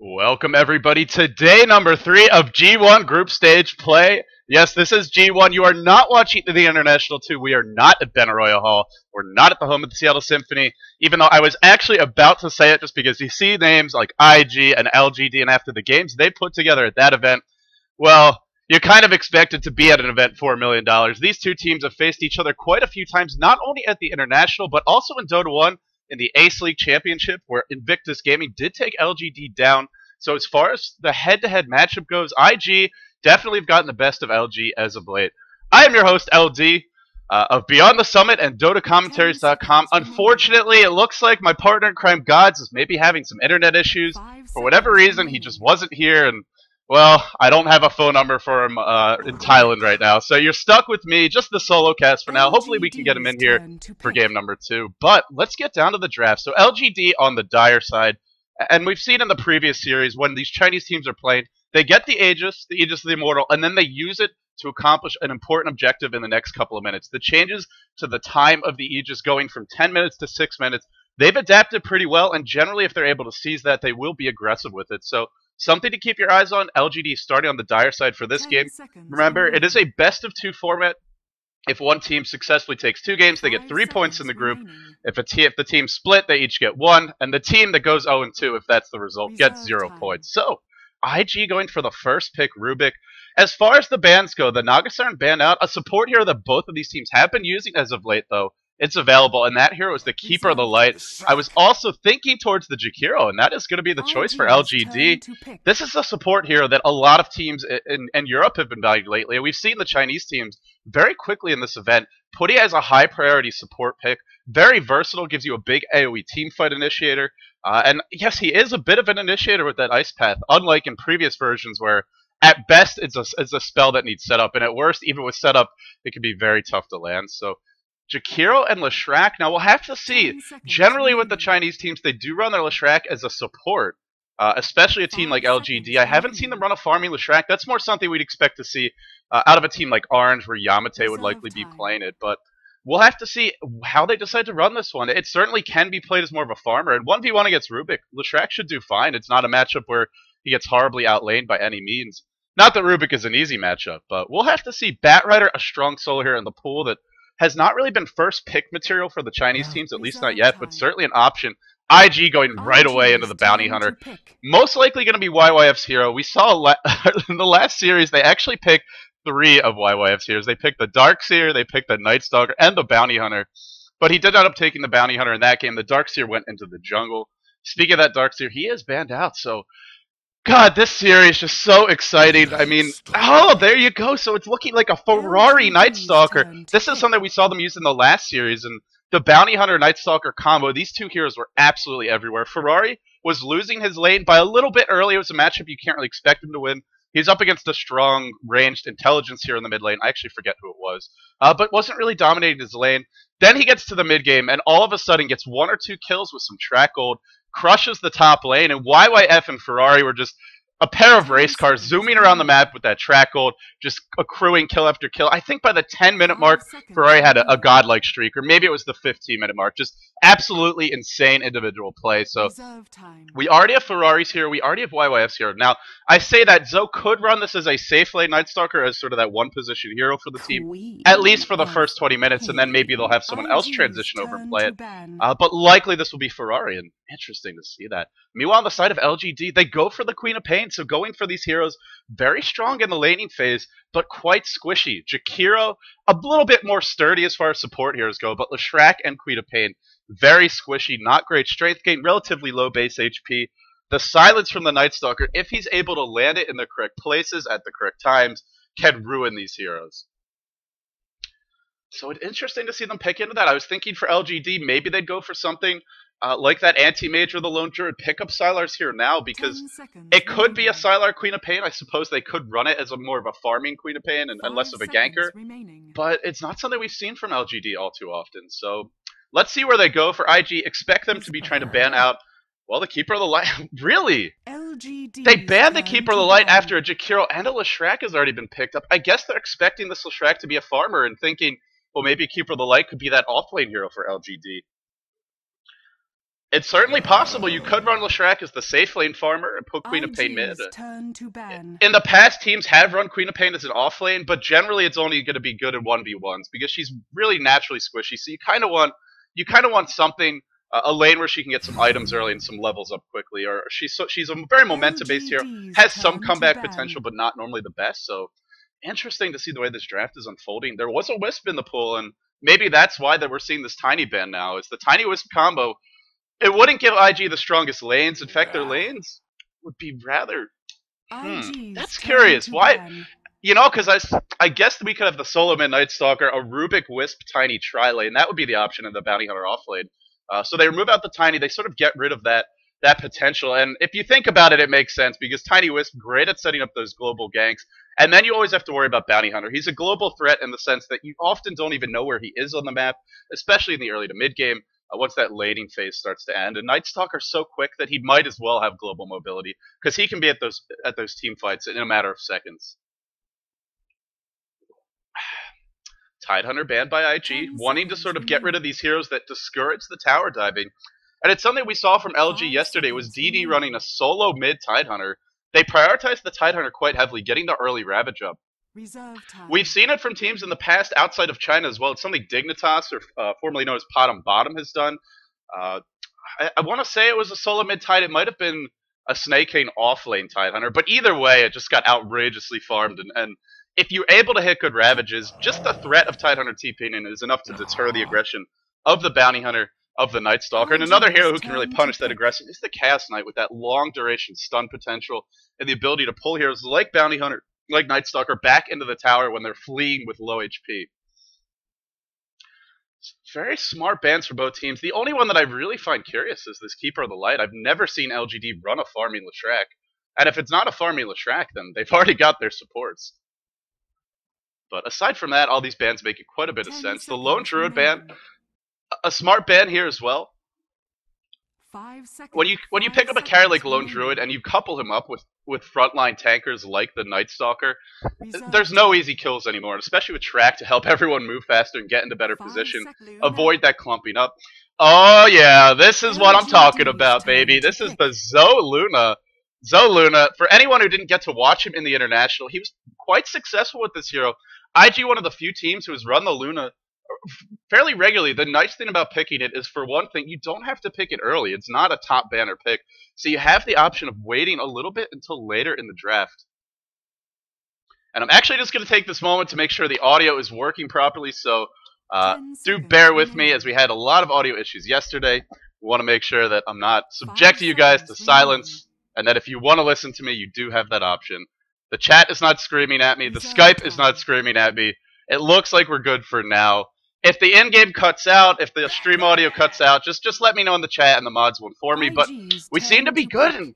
Welcome everybody to day number 3 of G1 group stage play. Yes, this is G1. You are not watching the International 2. We are not at Benaroya Hall. We're not at the home of the Seattle Symphony, even though I was actually about to say it just because you see names like IG and LGD, and after the games they put together at that event, well, you kind of expect it to be at an event for $1 million. These two teams have faced each other quite a few times, not only at the International, but also in Dota 1 in the Ace League Championship, where Invictus Gaming did take LGD down. So as far as the head-to-head matchup goes, IG definitely have gotten the best of LG as of late. I am your host, LD, of Beyond the Summit and dotacommentaries.com. Unfortunately, it looks like my partner in crime, godz, is maybe having some internet issues. For whatever reason, he just wasn't here, and, well, I don't have a phone number for him in Thailand right now. So you're stuck with me, just the solo cast for now. Hopefully we can get him in here for game number 2. But let's get down to the draft. So LGD on the dire side. And we've seen in the previous series, when these Chinese teams are playing, they get the Aegis of the Immortal, and then they use it to accomplish an important objective in the next couple of minutes. The changes to the time of the Aegis going from 10 minutes to 6 minutes, they've adapted pretty well, and generally if they're able to seize that, they will be aggressive with it. So something to keep your eyes on. LGD starting on the dire side for this game. Remember, it is a best-of-2 format. If one team successfully takes 2 games, they get 3 points in the group. If the team split, they each get 1. And the team that goes 0-2, if that's the result, gets 0 points. So, IG going for the first pick, Rubik. As far as the bans go, the Nagasar and ban out, a support hero that both of these teams have been using as of late, though. It's available, and that hero is the Keeper of the Light. I was also thinking towards the Jakiro, and that is going to be the choice for LGD. This is a support hero that a lot of teams in Europe have been valuing lately. We've seen the Chinese teams very quickly in this event put it as a high priority support pick. Very versatile, gives you a big AoE teamfight initiator. And yes, he is a bit of an initiator with that Ice Path, unlike in previous versions where at best it's a spell that needs setup, and at worst, even with setup, it can be very tough to land. So Jakiro and Leshrac. Now, we'll have to see. Generally, with the Chinese teams, they do run their Leshrac as a support, especially a team like LGD. I haven't seen them run a farming Leshrac. That's more something we'd expect to see out of a team like Orange, where Yamate would likely be playing it. But we'll have to see how they decide to run this one. It certainly can be played as more of a farmer. And 1v1 against Rubik, Leshrac should do fine. It's not a matchup where he gets horribly outlaned by any means. Not that Rubik is an easy matchup, but we'll have to see. Batrider, a strong solo hero in the pool that has not really been first pick material for the Chinese teams, at least not yet, but certainly an option. IG going right away into the Bounty Hunter. Most likely going to be YYF's hero. We saw in the last series, they actually picked 3 of YYF's heroes. They picked the Darkseer, they picked the Nightstalker, and the Bounty Hunter. But he did end up taking the Bounty Hunter in that game. The Darkseer went into the jungle. Speaking of that Darkseer, he is banned out, so God, this series is just so exciting. I mean, oh, there you go. So it's looking like a Ferrari Nightstalker. This is something we saw them use in the last series, and the Bounty Hunter Nightstalker combo, these two heroes were absolutely everywhere. Ferrari was losing his lane by a little bit early. It was a matchup you can't really expect him to win. He's up against a strong, ranged intelligence here in the mid lane. I actually forget who it was, but wasn't really dominating his lane. Then he gets to the mid game, and all of a sudden gets 1 or 2 kills with some track gold, crushes the top lane, and YYF and Ferrari were just a pair of race cars zooming around the map with that track gold, just accruing kill after kill. I think by the 10-minute mark, Ferrari had a godlike streak, or maybe it was the 15-minute mark. Just absolutely insane individual play. So we already have Ferraris here. We already have YYFs here. Now, I say that Zhou could run this as a safe lane Nightstalker, as sort of that one-position hero for the team, at least for the first 20 minutes, and then maybe they'll have someone else transition over and play it. But likely this will be Ferrari, and interesting to see that. Meanwhile, on the side of LGD, they go for the Queen of Pain, so going for these heroes, very strong in the laning phase, but quite squishy. Jakiro, a little bit more sturdy as far as support heroes go, but Leshrac and Queen of Pain, very squishy, not great strength gain, relatively low base HP. The silence from the Nightstalker, if he's able to land it in the correct places at the correct times, can ruin these heroes. So it's interesting to see them pick into that. I was thinking for LGD, maybe they'd go for something like that Anti-Mage or the Lone Druid. Pick up Sylars here now, because it could be a Sylar Queen of Pain. I suppose they could run it as more of a farming Queen of Pain and less of a ganker. But it's not something we've seen from LGD all too often. So let's see where they go. For IG, expect them to be trying to ban out, well, the Keeper of the Light. Really? They banned the Keeper of the Light after a Jakiro and a Leshrac has already been picked up. I guess they're expecting this Leshrac to be a farmer and thinking, well, maybe Keeper of the Light could be that off-lane hero for LGD. It's certainly possible. You could run Leshrac as the safe lane farmer and put Queen of Pain mid. IG's turn to ban. In the past, teams have run Queen of Pain as an off lane, but generally it's only going to be good in 1v1s because she's really naturally squishy. So you kind of want something, a lane where she can get some items early and some levels up quickly. Or she's a very momentum based hero, has some comeback potential, but not normally the best. So interesting to see the way this draft is unfolding. There was a Wisp in the pool, and maybe that's why that we're seeing this Tiny ban now. Is the Tiny Wisp combo? It wouldn't give IG the strongest lanes. In fact, their lanes would be rather. That's curious. Why? You know, because I guess we could have the solo mid Nightstalker, a Rubik Wisp Tiny tri lane. That would be the option in the Bounty Hunter off lane. So they remove out the Tiny. They sort of get rid of that potential. And if you think about it, it makes sense because Tiny Wisp, great at setting up those global ganks. And then you always have to worry about Bounty Hunter. He's a global threat in the sense that you often don't even know where he is on the map, especially in the early to mid game. Once that laning phase starts to end, and Nightstalker's so quick that he might as well have global mobility because he can be at those team fights in a matter of seconds. Tidehunter banned by IG, wanting to sort of get rid of these heroes that discourage the tower diving. And it's something we saw from LG yesterday was DD running a solo mid Tidehunter. They prioritized the Tidehunter quite heavily, getting the early Ravage up. We've seen it from teams in the past outside of China as well. It's something Dignitas, or formerly known as Pot Bottom, has done. I want to say it was a solo mid Tide. It might have been a Snakehane off lane Tidehunter, but either way, it just got outrageously farmed. And if you're able to hit good Ravages, just the threat of Tidehunter TPing in is enough to deter the aggression of the Bounty Hunter, of the Nightstalker. And another hero who can really punish that aggression is the Chaos Knight with that long duration stun potential and the ability to pull heroes like Bounty Hunter, like Nightstalker, back into the tower when they're fleeing with low HP. Very smart bans for both teams. The only one that I really find curious is this Keeper of the Light. I've never seen LGD run a farming Leshrac. And if it's not a farming Leshrac, then they've already got their supports. But aside from that, all these bans make quite a bit of sense. The Lone Druid ban, a smart ban here as well. When you pick up a carry like Lone Druid and you couple him up with frontline tankers like the Nightstalker, there's no easy kills anymore, especially with Track to help everyone move faster and get into better position, avoid that clumping up. Oh yeah, this is what I'm talking about, baby. This is the Zhou Luna. Zhou Luna, for anyone who didn't get to watch him in the International, he was quite successful with this hero. IG, one of the few teams who has run the Luna fairly regularly. The nice thing about picking it is, for one thing, you don't have to pick it early. It's not a top banner pick, so you have the option of waiting a little bit until later in the draft. And I'm actually just going to take this moment to make sure the audio is working properly, so do bear with me as we had a lot of audio issues yesterday. We want to make sure that I'm not subjecting you guys to silence, and that if you want to listen to me, you do have that option. The chat is not screaming at me. The Skype is not screaming at me. It looks like we're good for now. If the in-game cuts out, if the stream audio cuts out, just let me know in the chat and the mods will inform me. But we seem to be good and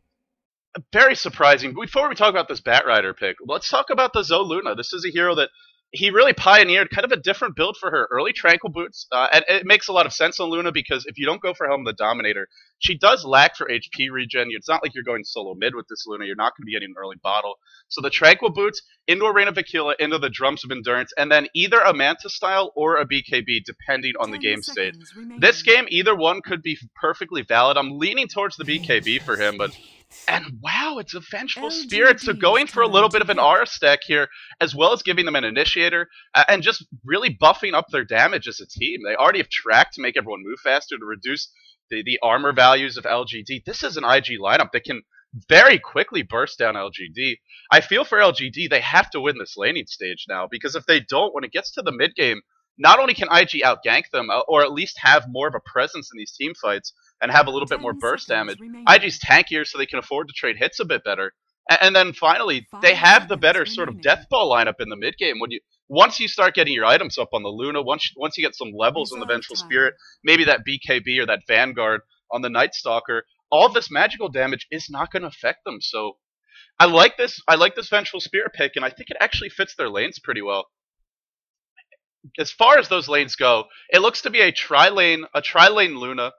very surprising. Before we talk about this Batrider pick, let's talk about the Zhou Luna. This is a hero that he really pioneered kind of a different build for her. Early Tranquil Boots, and it makes a lot of sense on Luna because if you don't go for Helm the Dominator, she does lack for HP regen. It's not like you're going solo mid with this Luna. You're not going to be getting an early bottle. So the Tranquil Boots, into a Reign of Aquila, into the Drums of Endurance, and then either a Manta style or a BKB, depending on the game state. This game, either one could be perfectly valid. I'm leaning towards the BKB for him, but... And wow, it's a Vengeful Spirit, so going for a little bit of an R stack here, as well as giving them an Initiator, and just really buffing up their damage as a team. They already have Track to make everyone move faster, to reduce the armor values of LGD. This is an IG lineup that can very quickly burst down LGD. I feel for LGD, they have to win this laning stage now, because if they don't, when it gets to the mid game, not only can IG outgank them, or at least have more of a presence in these team fights, and have a little bit more burst damage, IG's tankier so they can afford to trade hits a bit better. And then finally, they have the better sort of deathball lineup in the mid game. Once you start getting your items up on the Luna, once you get some levels on the Vengeful Spirit, maybe that BKB or that Vanguard on the Nightstalker, all this magical damage is not going to affect them. So I like this Vengeful Spirit pick, and I think it actually fits their lanes pretty well. As far as those lanes go, it looks to be a tri-lane Luna.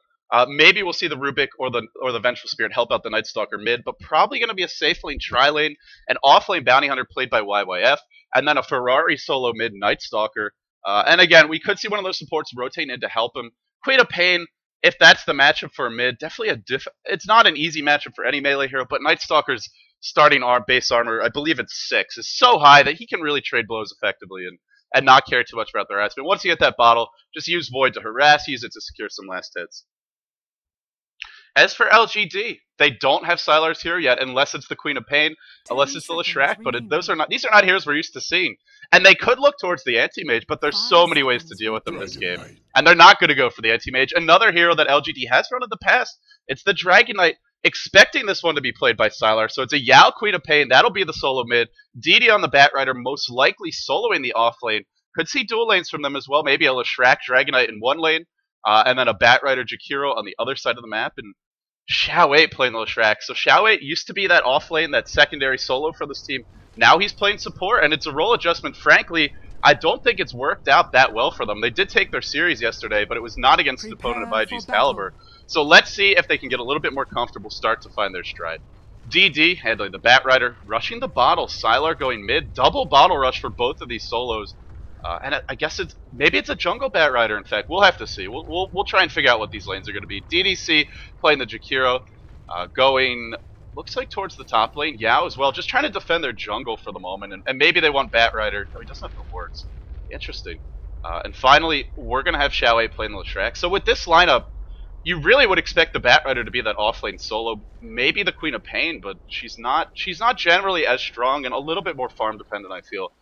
Maybe we'll see the Rubik or the Vengeful Spirit help out the Nightstalker mid, but probably going to be a safe lane tri-lane, an off-lane Bounty Hunter played by YYF, and then a Ferrari solo mid Nightstalker. And again, we could see one of those supports rotating in to help him. Queen of Pain, if that's the matchup for a mid, definitely it's not an easy matchup for any melee hero, but Nightstalker's starting base armor, I believe it's 6, is so high that he can really trade blows effectively and not care too much about the harassment. Once you get that bottle, just use Void to harass, use it to secure some last hits. As for LGD, they don't have Sylars here yet, unless it's the Queen of Pain, unless it's the Leshrac, but these are not heroes we're used to seeing. And they could look towards the Anti-Mage, but there's so many ways to deal with them this game. And they're not going to go for the Anti-Mage. Another hero that LGD has run in the past, it's the Dragon Knight, expecting this one to be played by Sylar. So it's a Yao Queen of Pain, that'll be the solo mid. DD on the Bat Rider, most likely soloing the off lane. Could see dual lanes from them as well, maybe a Leshrac Dragon Knight in one lane, and then a Bat Rider Jakiro on the other side of the map, and zhou playing the Leshrac. So zhou used to be that off lane, that secondary solo for this team. Now he's playing support, and it's a role adjustment. Frankly, I don't think it's worked out that well for them. They did take their series yesterday, but it was not against an opponent of IG's caliber. So let's see if they can get a little bit more comfortable start to find their stride. DD handling the Bat Rider, rushing the bottle. Sylar going mid, double bottle rush for both of these solos. And I guess maybe it's a jungle Bat Rider. In fact, we'll have to see. We'll try and figure out what these lanes are going to be. DDC playing the Jakiro, going looks like towards the top lane. Yao as well, just trying to defend their jungle for the moment, and maybe they want Bat Rider. No, he doesn't have the wards. Interesting. And finally, we're going to have zhou playing the Leshrac. So with this lineup, you really would expect the Bat Rider to be that offlane solo, maybe the Queen of Pain, but she's not generally as strong and a little bit more farm dependent, I feel.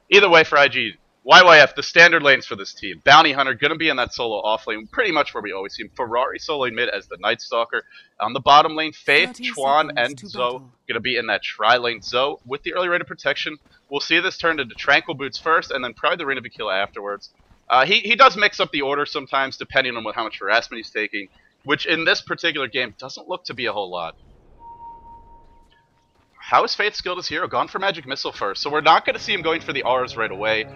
Either way for IG, YYF, the standard lanes for this team. Bounty Hunter going to be in that solo off lane, pretty much where we always see him. Ferrari soloing mid as the Nightstalker. On the bottom lane, Faith, Chuan, and zhou going to be in that tri-lane. Zhou, with the early rate of protection, we'll see this turned into Tranquil Boots first, and then probably the Ring of Aquila afterwards. He does mix up the order sometimes, depending on how much harassment he's taking, which in this particular game doesn't look to be a whole lot. How is Faith skilled as hero? Gone for Magic Missile first, so we're not going to see him going for the R's right away.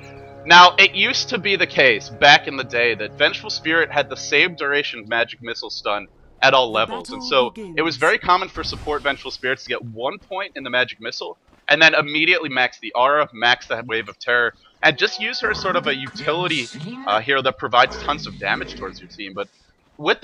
Now, it used to be the case back in the day that Vengeful Spirit had the same duration of Magic Missile stun at all levels, and so it was very common for support Vengeful Spirits to get 1 point in the Magic Missile, and then immediately max the aura, max the Wave of Terror, and just use her as sort of a utility hero that provides tons of damage towards your team. But with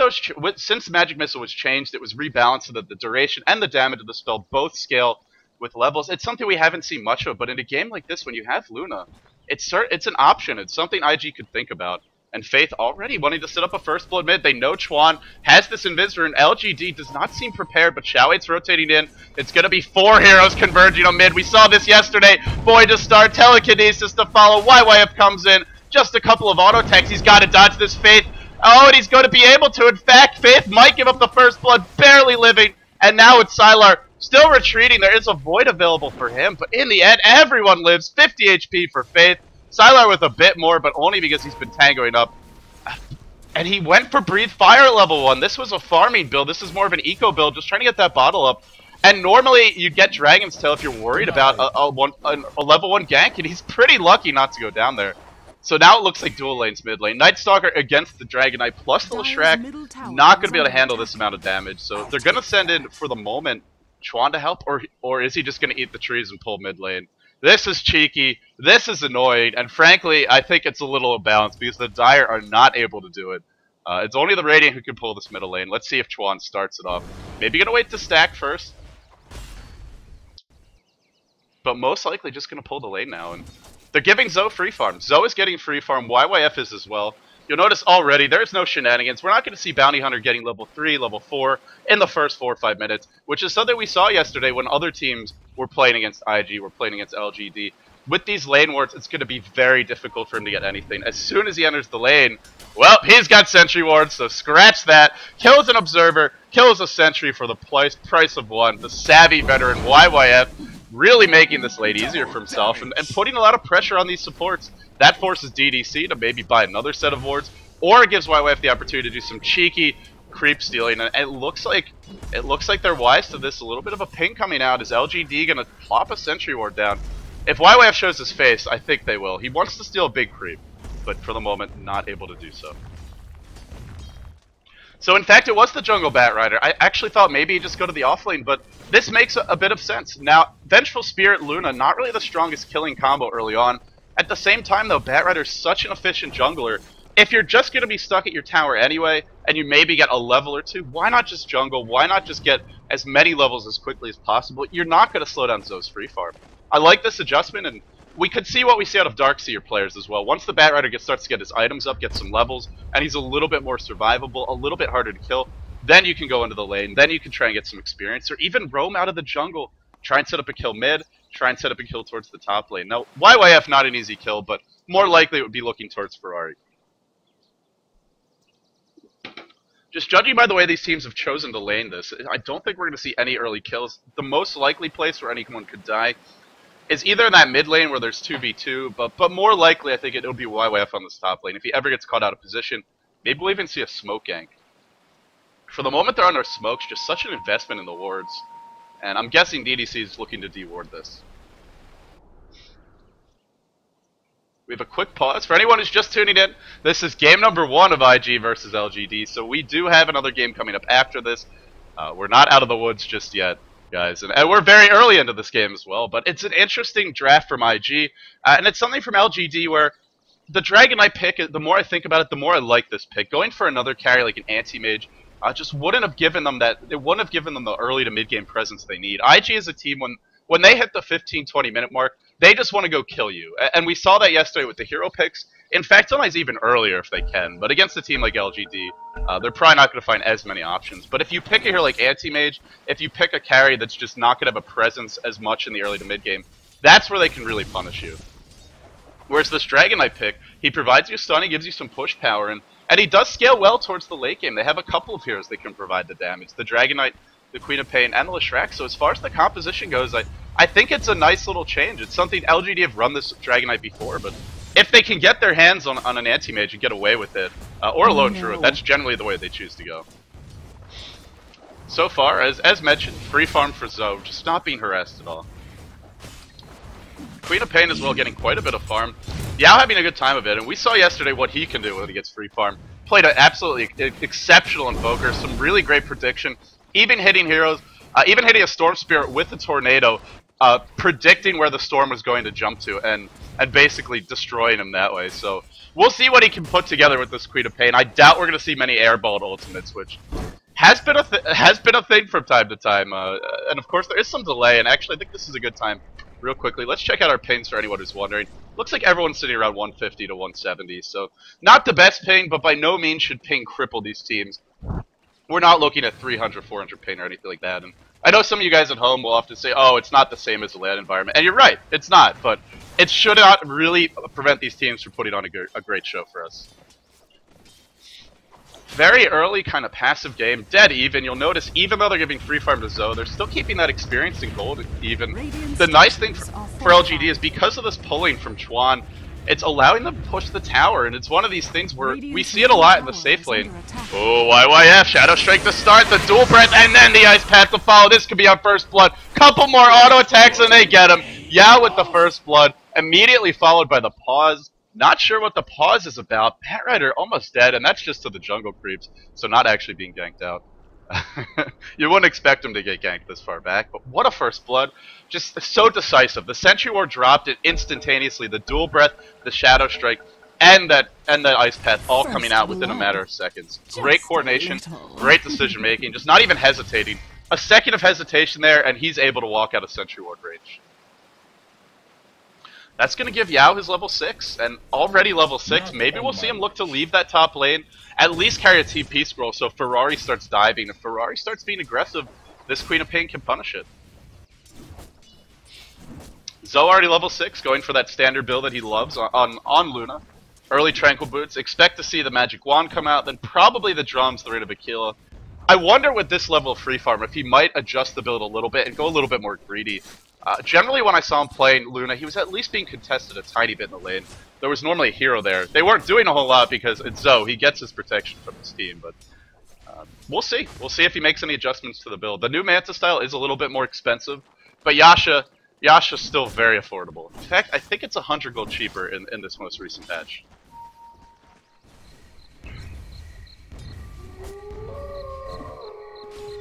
since Magic Missile was changed, it was rebalanced so that the duration and the damage of the spell both scale with levels. It's something we haven't seen much of, but in a game like this, when you have Luna, it's an option. It's something IG could think about. And Faith already wanting to set up a first blood mid. They know Chuan has this Invisor, and LGD does not seem prepared, but zhou's rotating in. It's going to be 4 heroes converging on mid. We saw this yesterday. Boy to start, telekinesis to follow. YYF comes in. Just a couple of auto attacks. He's got to dodge this Faith. Oh, and he's going to be able to. In fact, Faith might give up the first blood, barely living. And now it's Sylar still retreating. There is a Void available for him, but in the end, everyone lives. 50 HP for Faith. Sylar with a bit more, but only because he's been tangoing up. And he went for Breathe Fire at level 1. This was a farming build. This is more of an eco build, just trying to get that bottle up. And normally, you get Dragon's Tail if you're worried about a level 1 gank, and he's pretty lucky not to go down there. So now it looks like dual lanes mid lane. Nightstalker against the Dragon Knight plus the Leshrac, not going to be able to handle this amount of damage. So they're going to send in, for the moment, Chuan to help, or is he just going to eat the trees and pull mid lane? This is cheeky, this is annoying, and frankly, I think it's a little imbalanced because the Dire are not able to do it. It's only the Radiant who can pull this middle lane. Let's see if Chuan starts it off. Maybe going to wait to stack first. But most likely just going to pull the lane now. And they're giving zhou free farm. Zhou is getting free farm, YYF is as well. You'll notice already there's no shenanigans. We're not going to see Bounty Hunter getting level 3, level 4 in the first 4 or 5 minutes, which is something we saw yesterday when other teams were playing against IG, were playing against LGD. With these lane wards, it's going to be very difficult for him to get anything. As soon as he enters the lane, well, he's got sentry wards, so scratch that. Kills an observer, kills a sentry for the price of 1. The savvy veteran YYF really making this lane easier for himself and putting a lot of pressure on these supports. That forces DDC to maybe buy another set of wards, or it gives YYF the opportunity to do some cheeky creep stealing. And it looks like they're wise to this. A little bit of a ping coming out. Is LGD gonna plop a sentry ward down? If YYF shows his face, I think they will. He wants to steal a big creep, but for the moment, not able to do so. So in fact, it was the jungle Bat Rider. I actually thought maybe he'd just go to the offlane, but this makes a bit of sense. Now, Vengeful Spirit Luna, not really the strongest killing combo early on. At the same time, though, Bat Rider's such an efficient jungler. if you're just going to be stuck at your tower anyway, and you maybe get a level or two, why not just jungle? Why not just get as many levels as quickly as possible? You're not going to slow down zhou's free farm. I like this adjustment, and we could see what we see out of Darkseer players as well. Once the Batrider starts to get his items up, get some levels, and he's a little bit more survivable, a little bit harder to kill, then you can go into the lane, then you can try and get some experience, or even roam out of the jungle, try and set up a kill mid, try and set up a kill towards the top lane. Now, YYF not an easy kill, but more likely it would be looking towards Ferrari. Just judging by the way these teams have chosen to lane this, I don't think we're going to see any early kills. The most likely place where anyone could die is either in that mid lane where there's 2v2, but more likely I think it'll be YYF on this top lane. If he ever gets caught out of position, maybe we'll even see a smoke gank. For the moment they're under smokes, just such an investment in the wards. And I'm guessing DDC is looking to deward this. We have a quick pause. For anyone who's just tuning in, this is game number 1 of IG versus LGD, so we do have another game coming up after this. We're not out of the woods just yet, guys, and we're very early into this game as well, but it's an interesting draft from IG, and it's something from LGD where the Dragon Knight pick, the more I think about it, the more I like this pick. Going for another carry like an anti-mage just wouldn't have given them that, it wouldn't have given them the early to mid-game presence they need. IG is a team, when they hit the 15-20 minute mark, they just want to go kill you. And we saw that yesterday with the hero picks. In fact, sometimes even earlier if they can. But against a team like LGD, they're probably not going to find as many options. But if you pick a hero like Anti-Mage, if you pick a carry that's just not going to have a presence as much in the early to mid-game, that's where they can really punish you. Whereas this Dragon Knight pick, he provides you stun, he gives you some push power, and he does scale well towards the late game. They have a couple of heroes that can provide the damage. The Dragon Knight, the Queen of Pain, and the Leshrac. So as far as the composition goes, I think it's a nice little change. It's something LGD have run this Dragon Knight before, but if they can get their hands on an anti-mage and get away with it, or a lone druid, that's generally the way they choose to go. So far, as mentioned, free farm for zhou, just not being harassed at all. Queen of Pain as well getting quite a bit of farm. Yao having a good time of it, and we saw yesterday what he can do when he gets free farm. Played an absolutely exceptional Invoker, some really great prediction, even hitting heroes, even hitting a Storm Spirit with a Tornado, predicting where the storm was going to jump to, and basically destroying him that way. So we'll see what he can put together with this Queen of Pain. I doubt we're going to see many airballed ultimates, which has been a thing from time to time. And of course there is some delay, and actually I think this is a good time. Real quickly, let's check out our pings for anyone who's wondering. Looks like everyone's sitting around 150 to 170, so not the best ping, but by no means should ping cripple these teams. We're not looking at 300, 400 ping or anything like that. And I know some of you guys at home will often say, oh, it's not the same as the LAN environment. And you're right, it's not, but it should not really prevent these teams from putting on a great show for us. Very early, kind of passive game, dead even. You'll notice, even though they're giving free farm to zhou, they're still keeping that experience in gold even. The nice thing for LGD is because of this pulling from Chuan, it's allowing them to push the tower, and it's one of these things where we see it a lot in the safe lane. Oh, YYF, Shadow Strike to start, the dual breath, and then the Ice Path to follow. This could be our first blood. Couple more auto attacks, and they get him. Yao with the first blood, immediately followed by the pause. Not sure what the pause is about. Batrider almost dead, and that's just to the jungle creeps, so not actually being ganked out. You wouldn't expect him to get ganked this far back, but what a first blood. Just so decisive. The Sentry Ward dropped it instantaneously. The dual breath, the Shadow Strike, and that Ice Path all coming out within a matter of seconds. Great coordination, great decision making, just not even hesitating. A second of hesitation there, and he's able to walk out of Sentry Ward range. That's going to give Yao his level 6, and already level 6, maybe we'll see him look to leave that top lane, at least carry a TP scroll so Ferrari starts diving. If Ferrari starts being aggressive, this Queen of Pain can punish it. Zhou already level 6, going for that standard build that he loves on Luna. Early Tranquil Boots, expect to see the Magic Wand come out, then probably the drums, the Ring of Aquila. I wonder with this level of free farm if he might adjust the build a little bit and go a little bit more greedy. Generally, when I saw him playing Luna, he was at least being contested a tiny bit in the lane. There was normally a hero there. They weren't doing a whole lot because it's Zhou. He gets his protection from his team, but we'll see. We'll see if he makes any adjustments to the build. The new Manta style is a little bit more expensive, but Yasha's still very affordable. In fact, I think it's 100 gold cheaper in this most recent patch.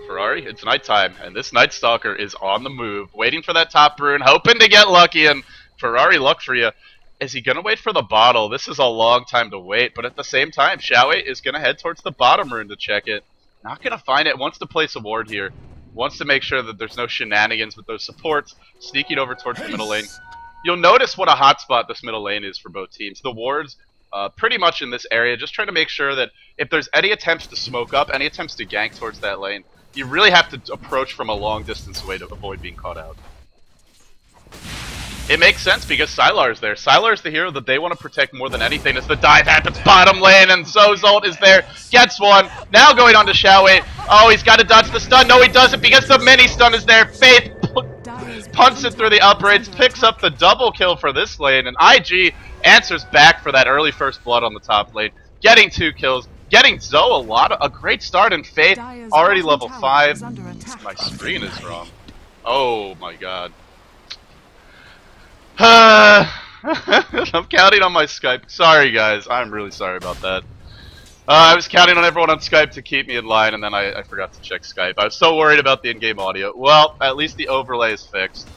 Ferrari, it's nighttime, and this Nightstalker is on the move, waiting for that top rune, hoping to get lucky, and Ferrari, luck for you. Is he going to wait for the bottle? This is a long time to wait, but at the same time, zhou is going to head towards the bottom rune to check it. Not going to find it. Wants to place a ward here. Wants to make sure that there's no shenanigans with those supports. Sneaking over towards the middle lane. You'll notice what a hotspot this middle lane is for both teams. The wards, pretty much in this area, just trying to make sure that if there's any attempts to smoke up, any attempts to gank towards that lane, you really have to approach from a long distance away to avoid being caught out. It makes sense because Sylar is there. Sylar is the hero that they want to protect more than anything as the dive happens bottom lane, and zhou's ult is there. Gets one. Now going on to zhou. Oh, he's got to dodge the stun. No, he doesn't because the mini stun is there. Faith punts it through the uprates, picks up the double kill for this lane, and IG answers back for that early first blood on the top lane. Getting 2 kills. Getting zhou a great start in Faith. Already level 5. My screen is wrong. Oh my god. I'm counting on my Skype. Sorry guys, I'm really sorry about that. I was counting on everyone on Skype to keep me in line, and then I forgot to check Skype. I was so worried about the in-game audio. Well, at least the overlay is fixed.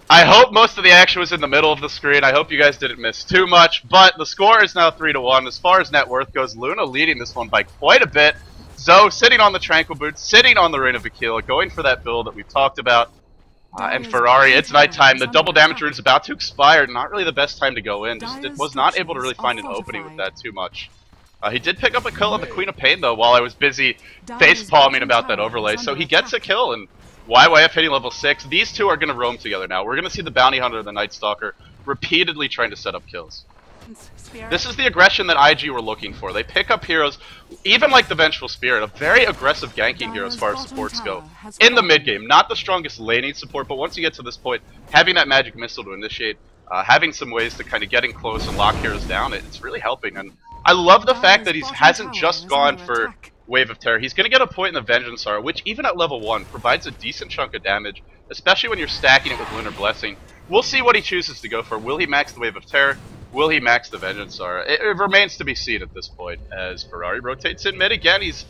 I hope most of the action was in the middle of the screen. I hope you guys didn't miss too much, but the score is now 3-1. As far as net worth goes, Luna leading this one by quite a bit. zhou sitting on the Tranquil Boots, sitting on the Reign of Aquila, going for that build that we've talked about. And Ferrari, it's nighttime. The double damage rune is about to expire. Not really the best time to go in. Just was not able to really find an opening with that too much. He did pick up a kill on the Queen of Pain though while I was busy face palming about that overlay. So he gets a kill, and YYF hitting level 6. These two are going to roam together now. We're going to see the Bounty Hunter and the Nightstalker repeatedly trying to set up kills. This is the aggression that IG were looking for. They pick up heroes, even like the Vengeful Spirit, a very aggressive ganking hero as far as supports go. In the mid game, not the strongest laning support, but once you get to this point, having that magic missile to initiate, having some ways to kind of get in close and lock heroes down, it's really helping. And I love the fact that he hasn't just gone for Wave of Terror. He's going to get a point in the Vengeance Aura, which even at level 1 provides a decent chunk of damage, especially when you're stacking it with Lunar Blessing. We'll see what he chooses to go for. Will he max the Wave of Terror? Will he max the Vengeance Aura? It remains to be seen at this point as Ferrari rotates in mid again. It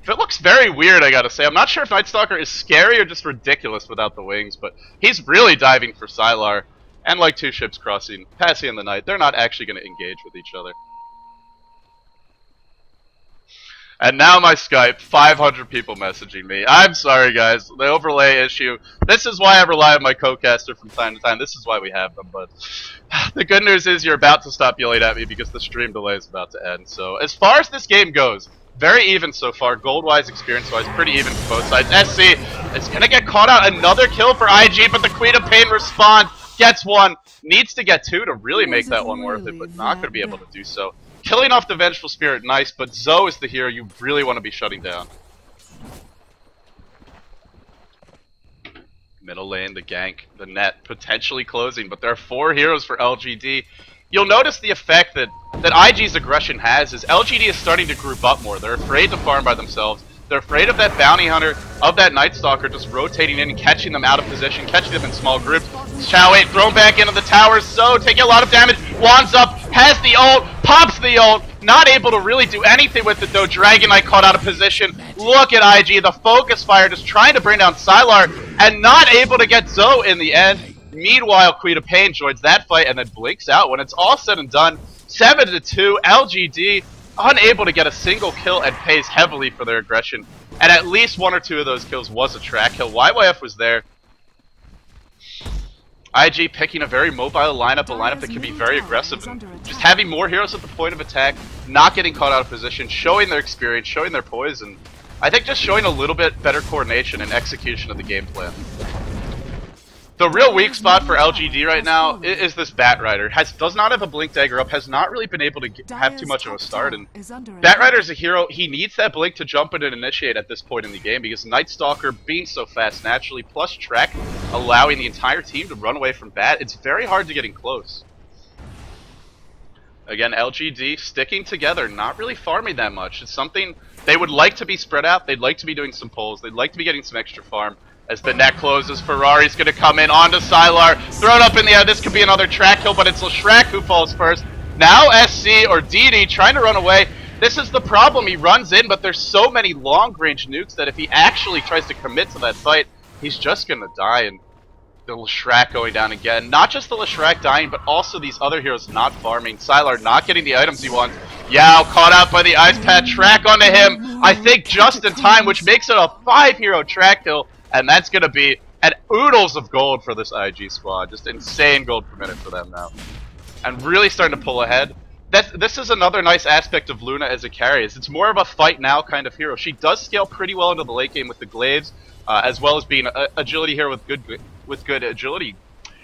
looks very weird, I gotta say. I'm not sure if Nightstalker is scary or just ridiculous without the wings, but he's really diving for Sylar. And like 2 ships crossing, passing in the night, they're not actually going to engage with each other. And now my Skype, 500 people messaging me. I'm sorry guys, the overlay issue. This is why I rely on my co-caster from time to time. This is why we have them, but the good news is you're about to stop yelling at me because the stream delay is about to end. So as far as this game goes, very even so far, gold-wise, experience-wise, pretty even for both sides. SC is going to get caught out. Another kill for IG, but the Queen of Pain responds, gets 1, needs to get 2 to really make that one worth it, but not going to be able to do so. Killing off the Vengeful Spirit, nice, but zhou is the hero you really want to be shutting down. Middle lane, the gank, the net, potentially closing, but there are 4 heroes for LGD. You'll notice the effect that IG's aggression has is LGD is starting to group up more. They're afraid to farm by themselves. They're afraid of that Bounty Hunter, of that Nightstalker just rotating in and catching them out of position, catching them in small groups. zhou thrown back into the towers, zhou taking a lot of damage, wands up, has the ult, pops the ult, not able to really do anything with it though. Dragon Knight caught out of position. Look at IG, the focus fire just trying to bring down Sylar and not able to get zhou in the end. Meanwhile, Queen of Pain joins that fight and then blinks out. When it's all said and done, 7-2, LGD unable to get a single kill and pays heavily for their aggression. And at least 1 or 2 of those kills was a track kill. YYF was there. IG picking a very mobile lineup, a lineup that can be very aggressive, and just having more heroes at the point of attack, not getting caught out of position, showing their experience, showing their poise, and I think just showing a little bit better coordination and execution of the game plan. The real weak spot for LGD right now is this Batrider. Does not have a Blink Dagger up, has not really been able to have too much of a start, and Batrider is a hero, he needs that Blink to jump in and initiate at this point in the game, because Nightstalker being so fast naturally, plus Trek allowing the entire team to run away from Bat, it's very hard to get in close. Again, LGD sticking together, not really farming that much. It's something they would like to be spread out, they'd like to be doing some pulls, they'd like to be getting some extra farm. As the net closes, Ferrari's going to come in onto Sylar, thrown up in the air. This could be another track kill, but it's Shrek who falls first. Now SC or DD trying to run away. This is the problem. He runs in, but there's so many long-range nukes that if he actually tries to commit to that fight, he's just going to die. And The Leshrac going down again. Not just the Leshrac dying, but also these other heroes not farming. Sylar not getting the items he wants. Yao caught out by the ice pad. Track onto him, I think just in time, which makes it a 5-hero track kill. And that's going to be an oodles of gold for this IG squad. Just insane gold per minute for them now. And really starting to pull ahead. This is another nice aspect of Luna as a carry. It's more of a fight now kind of hero. She does scale pretty well into the late game with the glaives, as well as being an agility hero with good agility.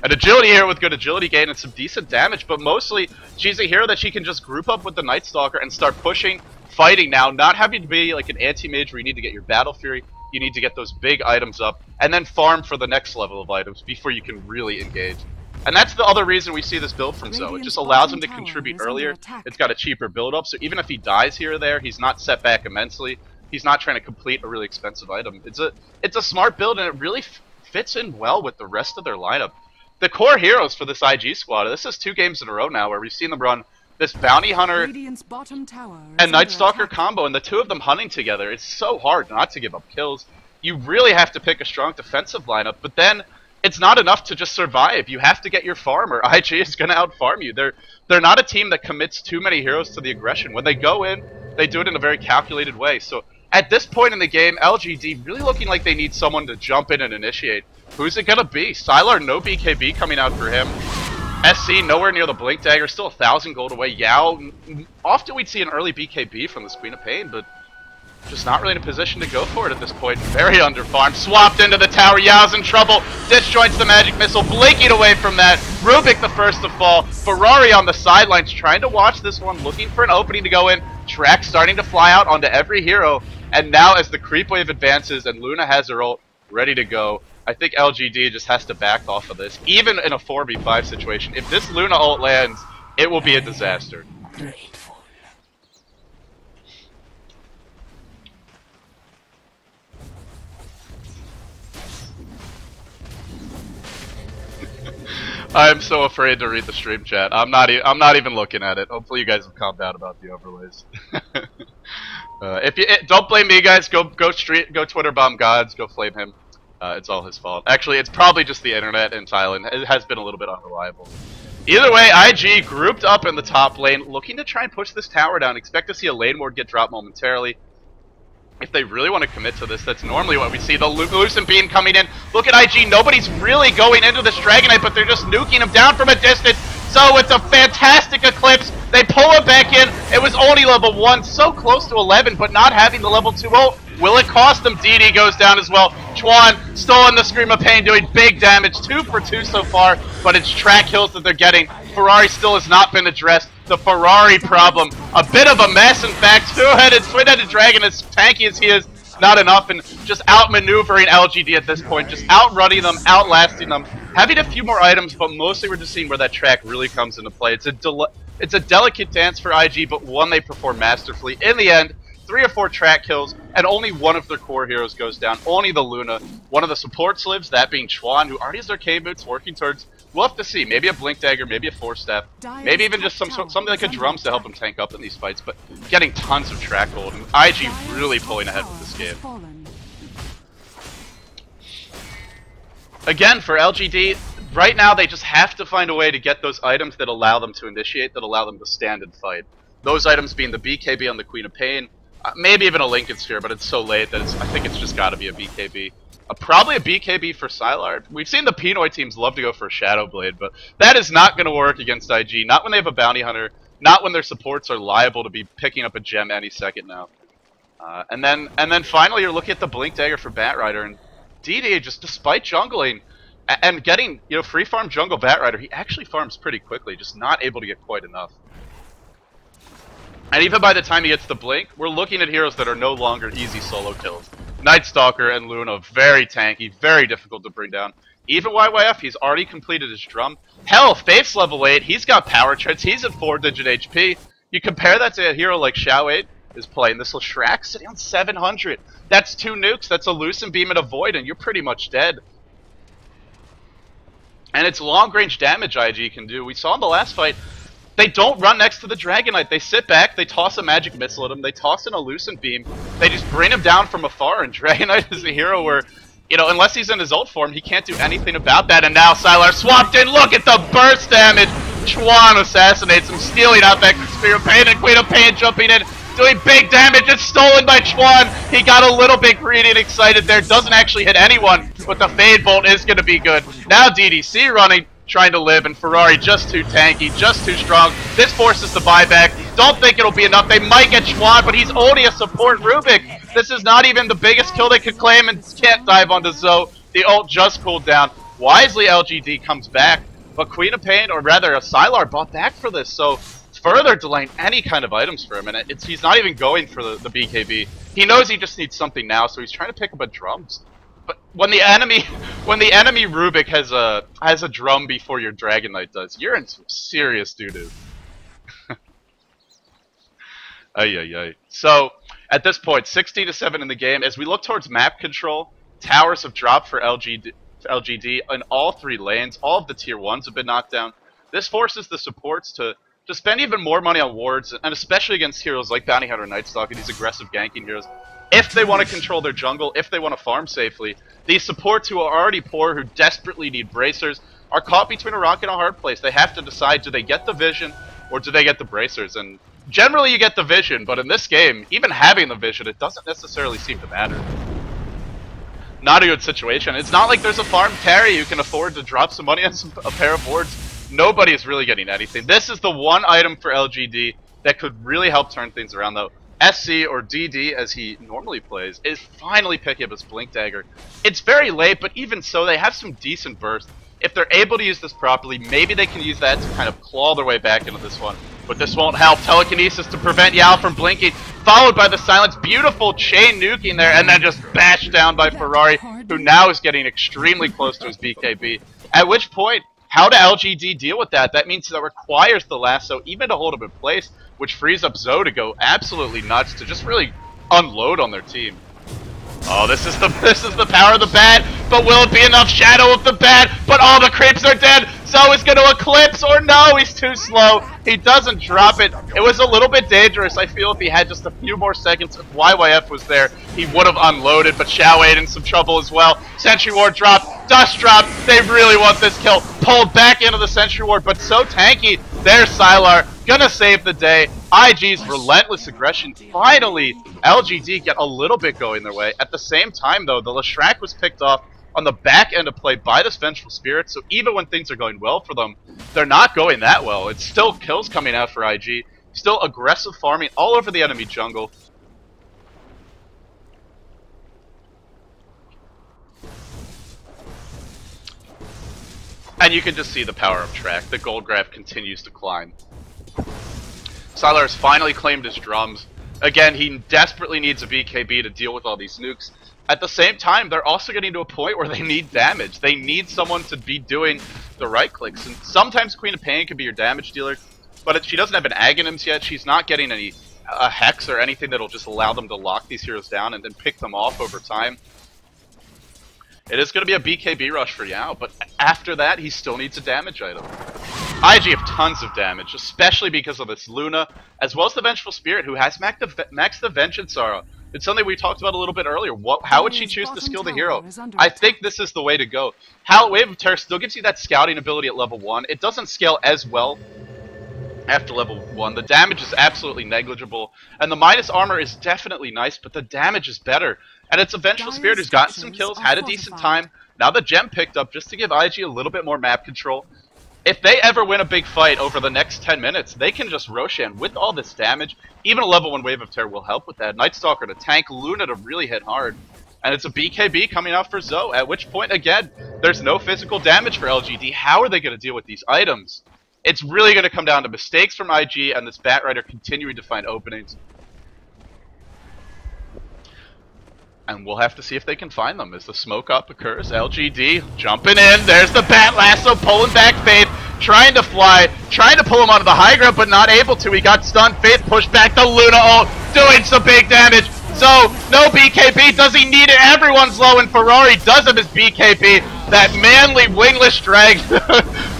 An agility hero with good agility gain and some decent damage, but mostly she's a hero that she can just group up with the Nightstalker and start pushing, fighting now, not having to be like an anti-mage where you need to get your Battle Fury, you need to get those big items up, and then farm for the next level of items before you can really engage. And that's the other reason we see this build from Zhou. It just allows him to contribute earlier. It's got a cheaper build-up, so even if he dies here or there, he's not set back immensely. He's not trying to complete a really expensive item. It's a smart build, and it really fits in well with the rest of their lineup. The core heroes for this IG squad, this is 2 games in a row now where we've seen them run this Bounty Hunter and Nightstalker combo, and the 2 of them hunting together. It's so hard not to give up kills. You really have to pick a strong defensive lineup, but then it's not enough to just survive. You have to get your farm, or IG is going to outfarm you. They're not a team that commits too many heroes to the aggression. When they go in, they do it in a very calculated way. So at this point in the game, LGD really looking like they need someone to jump in and initiate. Who's it going to be? Sylar, no BKB coming out for him. SC, nowhere near the Blink Dagger, still 1,000 gold away. Yao, often we'd see an early BKB from this Queen of Pain, but just not really in a position to go for it at this point. Very underfarmed. Swapped into the tower. Yao's in trouble. Disjoints the magic missile. Blinking away from that. Rubik the first to fall. Ferrari on the sidelines trying to watch this one. Looking for an opening to go in. Track starting to fly out onto every hero. And now as the creep wave advances and Luna has her ult ready to go, I think LGD just has to back off of this. Even in a 4v5 situation. If this Luna ult lands, it will be a disaster. I'm so afraid to read the stream chat. I'm not even looking at it. Hopefully you guys have calmed down about the overlays. Don't blame me, guys. Go Twitter bomb Godz. Go flame him. It's all his fault. Actually, it's probably just the internet in Thailand. It has been a little bit unreliable. Either way, IG grouped up in the top lane, looking to try and push this tower down. Expect to see a lane ward get dropped momentarily. If they really want to commit to this, that's normally what we see. The Lucent Beam coming in. Look at IG. Nobody's really going into this Dragonite, but they're just nuking him down from a distance. So with a fantastic Eclipse, they pull him back in. It was only level 1, so close to 11, but not having the level 2 ult. Will it cost them? DD goes down as well. Chuan still in the Scream of Pain, doing big damage. 2 for 2 so far, but it's track kills that they're getting. Ferrari still has not been addressed. The Ferrari problem, a bit of a mess in fact. Two-headed, twin-headed dragon, as tanky as he is, not enough, and just outmaneuvering LGD at this point, just outrunning them, outlasting them, having a few more items, but mostly we're just seeing where that track really comes into play. It's a delicate dance for IG, but one they perform masterfully. In the end, 3 or 4 track kills, and only one of their core heroes goes down, only the Luna. One of the supports lives, that being Chuan, who already has their K-boots working towards. We'll have to see. Maybe a Blink Dagger, maybe a Force Staff, maybe even just something like a Drums to help him tank up in these fights, but getting tons of track gold, and IG really pulling ahead with this game. Again, for LGD, right now they just have to find a way to get those items that allow them to initiate, that allow them to stand and fight. Those items being the BKB on the Queen of Pain, maybe even a Lincoln Sphere, but it's so late that I think it's just got to be a BKB. Probably a BKB for Sylar. We've seen the Pinoy teams love to go for a Shadow Blade, but that is not going to work against IG. Not when they have a Bounty Hunter. Not when their supports are liable to be picking up a gem any second now. And then finally you're looking at the Blink Dagger for Batrider, and DD, just despite jungling and getting free farm jungle Batrider, he actually farms pretty quickly, just not able to get quite enough. And even by the time he gets the Blink, we're looking at heroes that are no longer easy solo kills. Nightstalker and Luna, very tanky, very difficult to bring down. Even YYF, he's already completed his drum. Hell, Faith's level 8, he's got power treads, he's at 4-digit HP. You compare that to a hero like Zhou 8 is playing. This Leshrac sitting on 700. That's 2 nukes, that's a Lucent Beam and a Void, and you're pretty much dead. And it's long-range damage IG can do. We saw in the last fight, they don't run next to the Dragonite. They sit back, they toss a magic missile at him, they toss in a Lucent Beam, they just bring him down from afar, and Dragonite is a hero where you know, unless he's in his ult form, he can't do anything about that. And now Sylar swapped in. Look at the burst damage. Chuan assassinates him, stealing out that Spear of Pain, and Queen of Pain jumping in, doing big damage. It's stolen by Chuan. He got a little bit greedy and excited there. Doesn't actually hit anyone, but the Fade Bolt is going to be good. Now DDC running, trying to live, and Ferrari just too tanky, just too strong. This forces the buyback. Don't think it'll be enough. They might get Chuan, but he's only a support Rubik. This is not even the biggest kill they could claim, and can't dive onto Zhou. The ult just cooled down. Wisely, LGD comes back, but Queen of Pain, or rather a Sylar, bought back for this, so further delaying any kind of items for him, and he's not even going for the BKB. He knows he just needs something now, so he's trying to pick up a drums. But when the enemy Rubik has a drum before your Dragon Knight does, you're in some serious doo-doo. Ay. So at this point, 16-7 in the game. As we look towards map control, towers have dropped for LGD in all 3 lanes. All of the tier 1s have been knocked down. This forces the supports to spend even more money on wards, and especially against heroes like Bounty Hunter and Nightstalker, these aggressive ganking heroes. If they want to control their jungle, if they want to farm safely, these supports who are already poor, who desperately need bracers, are caught between a rock and a hard place. They have to decide, do they get the vision or do they get the bracers? And generally you get the vision, but in this game, even having the vision, it doesn't necessarily seem to matter. Not a good situation. It's not like there's a farm carry you can afford to drop some money on a pair of wards. Nobody is really getting anything. This is the one item for LGD that could really help turn things around, though. SC, or DD as he normally plays, is finally picking up his Blink Dagger. It's very late, but even so, they have some decent burst. If they're able to use this properly, maybe they can use that to kind of claw their way back into this one. But this won't help. Telekinesis to prevent Yao from blinking, followed by the silence. Beautiful chain nuking there, and then just bashed down by Ferrari, who now is getting extremely close to his BKB. At which point, how do LGD deal with that? That means that requires the lasso even to hold him in place, which frees up Zhou to go absolutely nuts, to just really unload on their team. Oh, this is the power of the bat, but will it be enough? Shadow of the bat, but all the creeps are dead. Zhou is going to eclipse, or no, he's too slow. He doesn't drop it. It was a little bit dangerous. I feel if he had just a few more seconds, if YYF was there, he would have unloaded, but Xiao Wade in some trouble as well. Sentry Ward dropped, Dust dropped. They really want this kill. Pulled back into the Sentry Ward, but so tanky. There's Sylar, gonna save the day. IG's relentless aggression. Finally, LGD get a little bit going their way. At the same time, though, the Leshrac was picked off on the back end of play by this Vengeful Spirit, so even when things are going well for them, they're not going that well. It's still kills coming out for IG, still aggressive farming all over the enemy jungle. And you can just see the power of track. The gold graph continues to climb. Sylar has finally claimed his drums. Again, he desperately needs a BKB to deal with all these nukes. At the same time, they're also getting to a point where they need damage. They need someone to be doing the right clicks. And sometimes Queen of Pain can be your damage dealer, but she doesn't have an Aghanims yet. She's not getting any Hex or anything that'll just allow them to lock these heroes down and then pick them off over time. It is going to be a BKB rush for Yao, but after that, he still needs a damage item. IG have tons of damage, especially because of this Luna, as well as the Vengeful Spirit, who has maxed the Vengeance Aura. It's something we talked about a little bit earlier. How would she choose to skill the hero? I think this is the way to go. Wave of Terror still gives you that scouting ability at level 1. It doesn't scale as well after level 1. The damage is absolutely negligible, and the minus armor is definitely nice, but the damage is better. And it's a Vengeful Spirit who's gotten some kills, had a decent time. Now the gem picked up just to give IG a little bit more map control. If they ever win a big fight over the next 10 minutes, they can just Roshan with all this damage. Even a level 1 Wave of Terror will help with that. Nightstalker to tank, Luna to really hit hard. And it's a BKB coming out for Zhou, at which point, again, there's no physical damage for LGD. How are they going to deal with these items? It's really going to come down to mistakes from IG and this Batrider continuing to find openings. And we'll have to see if they can find them as the smoke up occurs. LGD jumping in. There's the Bat Lasso pulling back Faith. Trying to fly. Trying to pull him onto the high ground, but not able to. He got stunned. Faith pushed back the Luna ult. Doing some big damage. So, no BKB. Does he need it? Everyone's low, and Ferrari does have his BKB. That manly wingless dragon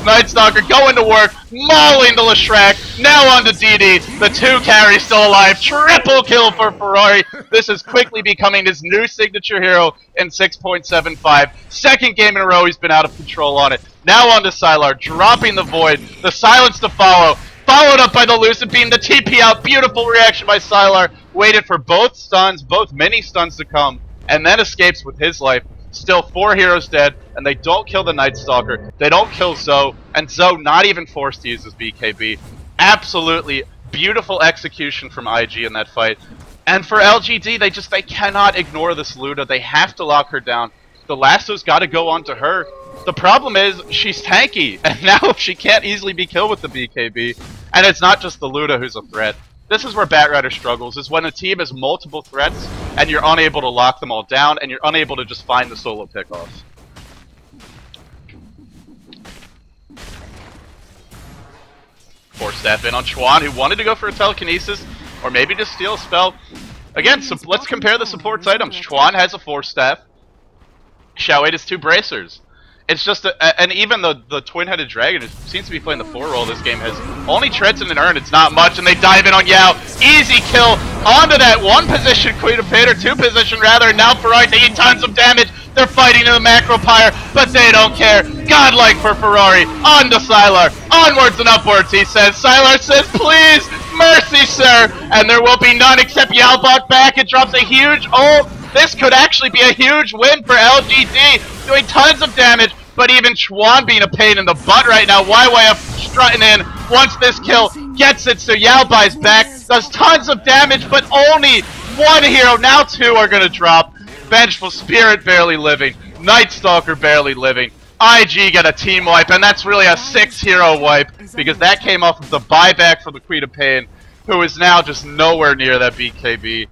Nightstalker going to work, mauling the Leshrac. Now on to DD. The 2 carry still alive. Triple kill for Ferrari. This is quickly becoming his new signature hero in 6.75. Second game in a row he's been out of control on it. Now on to Sylar, dropping the Void. The silence to follow. Followed up by the Lucid Beam, the TP out. Beautiful reaction by Sylar. Waited for both stuns, both mini stuns to come, and then escapes with his life. Still 4 heroes dead, and they don't kill the Nightstalker. They don't kill Zhou, and Zhou not even forced to use his BKB. Absolutely beautiful execution from IG in that fight. And for LGD, they cannot ignore this Luda. They have to lock her down. The lasso's got to go onto her. The problem is, she's tanky, and now she can't easily be killed with the BKB. And it's not just the Luda who's a threat. This is where Batrider struggles, is when a team has multiple threats, and you're unable to lock them all down, and you're unable to just find the solo pickoffs. Force staff in on Chuan, who wanted to go for a telekinesis, or maybe just steal a spell. Again, so let's compare the supports items. Chuan has a force staff. Xiao 8 has 2 bracers. It's just and even the twin-headed dragon, who seems to be playing the 4 role this game, has only treads in an urn. It's not much, and they dive in on Yao. Easy kill onto that 1 position Queen of Pain, or 2 position rather, and now Ferrari taking tons of damage. They're fighting in the macro pyre, but they don't care. Godlike for Ferrari. On to Sylar. Onwards and upwards, he says. Sylar says, please, mercy, sir. And there will be none except Yao bought back. It drops a huge ult. This could actually be a huge win for LGD, doing tons of damage, but even Chuan being a pain in the butt right now. YYF strutting in, wants this kill, gets it, so Yao buys back, does tons of damage, but only 1 hero, now 2 are gonna drop. Vengeful Spirit barely living, Nightstalker barely living, IG get a team wipe, and that's really a 6 hero wipe, because that came off of the buyback from the Queen of Pain, who is now just nowhere near that BKB.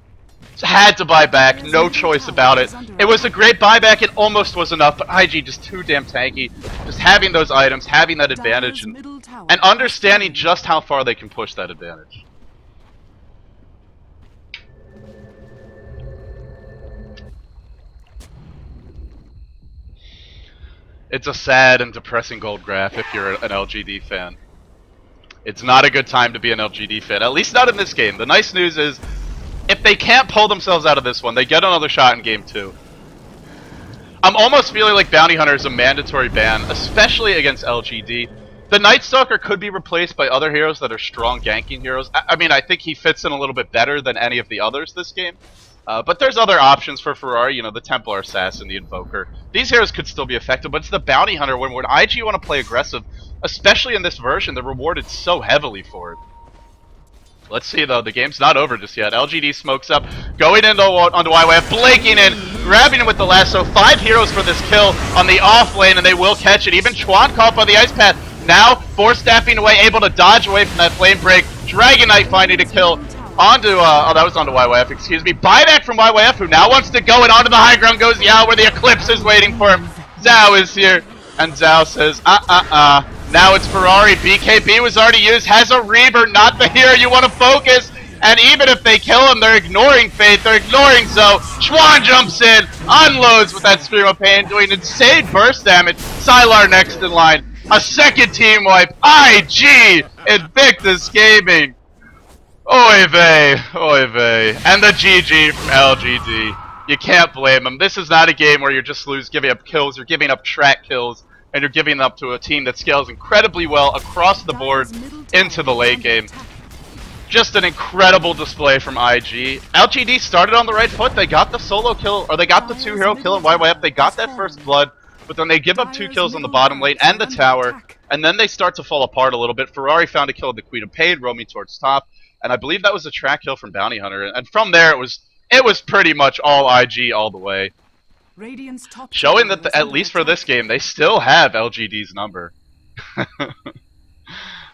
Had to buy back, no choice about it. It was a great buyback, it almost was enough, but IG just too damn tanky. Just having those items, having that advantage, and understanding just how far they can push that advantage. It's a sad and depressing gold graph if you're an LGD fan. It's not a good time to be an LGD fan, at least not in this game. The nice news is, if they can't pull themselves out of this one, they get another shot in game 2. I'm almost feeling like Bounty Hunter is a mandatory ban, especially against LGD. The Nightstalker could be replaced by other heroes that are strong ganking heroes. I mean, I think he fits in a little bit better than any of the others this game. But there's other options for Ferrari, you know, the Templar Assassin, the Invoker. These heroes could still be effective, but it's the Bounty Hunter when IG want to play aggressive, especially in this version, they're rewarded so heavily for it. Let's see though, the game's not over just yet. LGD smokes up, going into onto YYF, blinking in, grabbing him with the lasso. 5 heroes for this kill on the off lane, and they will catch it. Even Chuan caught by the ice path. Now, force staffing away, able to dodge away from that flame break. Dragon Knight finding a kill onto, oh, that was onto YYF, excuse me. Buyback from YYF, who now wants to go, and onto the high ground goes Yao, where the Eclipse is waiting for him. Zhou is here, and Zhou says, Now it's Ferrari. BKB was already used. Has a Reaver, not the hero you want to focus. And even if they kill him, they're ignoring Faith. They're ignoring Zhou. Chuan jumps in, unloads with that Scream of Pain, doing insane burst damage. Sylar next in line. A second team wipe. IG Invictus Gaming. Oy vey, oy vey. And the GG from LGD. You can't blame them. This is not a game where you're just giving up kills. You're giving up track kills. And you're giving up to a team that scales incredibly well across the board into the late game. Just an incredible display from IG. LGD started on the right foot. They got the solo kill, or they got the 2 hero kill in YYF. They got that first blood, but then they give up 2 kills on the bottom lane and the tower, and then they start to fall apart a little bit. Ferrari found a kill at the Queen of Pain, roaming towards top, and I believe that was a track kill from Bounty Hunter. And from there, it was pretty much all IG all the way. Showing that at least for this game, they still have LGD's number.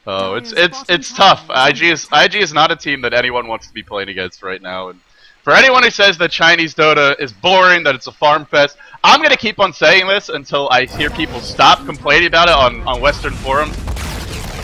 Oh, it's tough. IG is not a team that anyone wants to be playing against right now. And for anyone who says that Chinese Dota is boring, that it's a farm fest, I'm gonna keep on saying this until I hear people stop complaining about it on Western forums.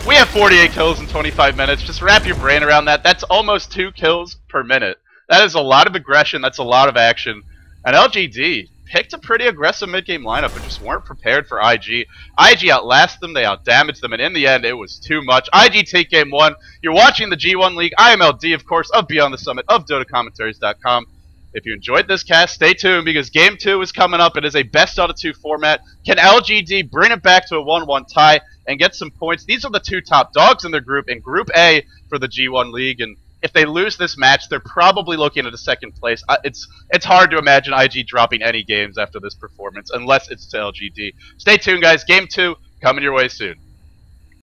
We have 48 kills in 25 minutes. Just wrap your brain around that. That's almost 2 kills per minute. That is a lot of aggression. That's a lot of action. And LGD, picked a pretty aggressive mid-game lineup but just weren't prepared for IG. IG outlasted them, they outdamaged them, and in the end, it was too much. IG take game 1. You're watching the G1 League. I am LD, of course, of Beyond the Summit, of dotacommentaries.com. If you enjoyed this cast, stay tuned because game 2 is coming up. It is a best out of 2 format. Can LGD bring it back to a 1-1 tie and get some points? These are the 2 top dogs in their group, in Group A for the G1 League, and if they lose this match, they're probably looking at a 2nd place. It's hard to imagine IG dropping any games after this performance, unless it's to LGD. Stay tuned, guys. Game 2 coming your way soon.